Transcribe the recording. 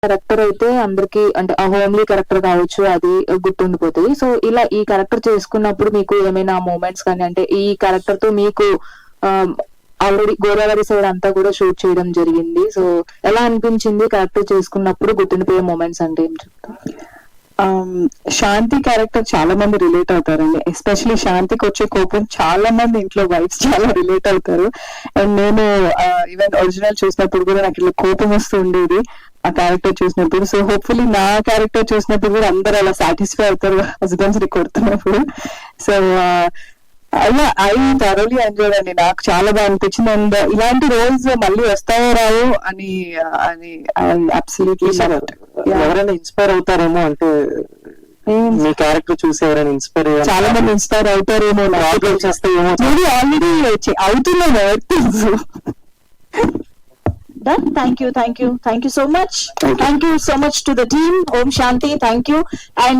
Character అయితే అందరికి అంటే ఆ హోమ్లీ క్యారెక్టర్ కావచ్చు, అది గుర్తుండిపోతుంది. సో ఇలా ఈ క్యారెక్టర్ చేసుకున్నప్పుడు మీకు ఏమైనా మూమెంట్స్ కానీ, అంటే ఈ క్యారెక్టర్ తో మీకు ఆల్రెడీ గోదావరి సైడ్ అంతా కూడా షూట్ చేయడం జరిగింది. సో ఎలా అనిపించింది క్యారెక్టర్ చేసుకున్నప్పుడు గుర్తుండిపోయే మూమెంట్స్ అంటే ఏం చెప్తారు? శాంతి క్యారెక్టర్ చాలా మంది రిలేట్ అవుతారండి. ఎస్పెషలీ శాంతికి వచ్చే కోపం చాలా మంది ఇంట్లో వైఫ్స్ చాలా రిలేట్ అవుతారు. అండ్ నేను ఈవెన్ ఒరిజినల్ చూసినప్పుడు కూడా నాకు ఇట్లా కోపం వస్తూ ఉండేది ఆ క్యారెక్టర్ చూసినప్పుడు. సో హోప్ఫుల్లీ నా క్యారెక్టర్ చూసినప్పుడు కూడా అందరూ అలా సాటిస్ఫై అవుతారు హస్బెండ్స్ ని కొడుతున్నప్పుడు. సో అలా ఐ థరోలీ ఎంజాయ్ అండి. నాకు చాలా బాగా అనిపించింది. అండ్ ఇలాంటి రోల్స్ మళ్ళీ వస్తాయో రావో అని అని అబ్సల్యూట్లీ ఎవరైనా ఇన్స్పైర్ అవుతారేమో, అంటే మీ క్యారెక్టర్ చూసి ఎవరైనా ఇన్స్పైర్ చాలా మంది ఇన్స్పైర్ అవుతారేమో, ప్రాబ్లమ్స్ వస్తాయేమో. ఆల్రెడీ అవుతున్నాను తెలుసు. Done. Thank you so much. Thank you so much to the team. Om Shanti. Thank you. And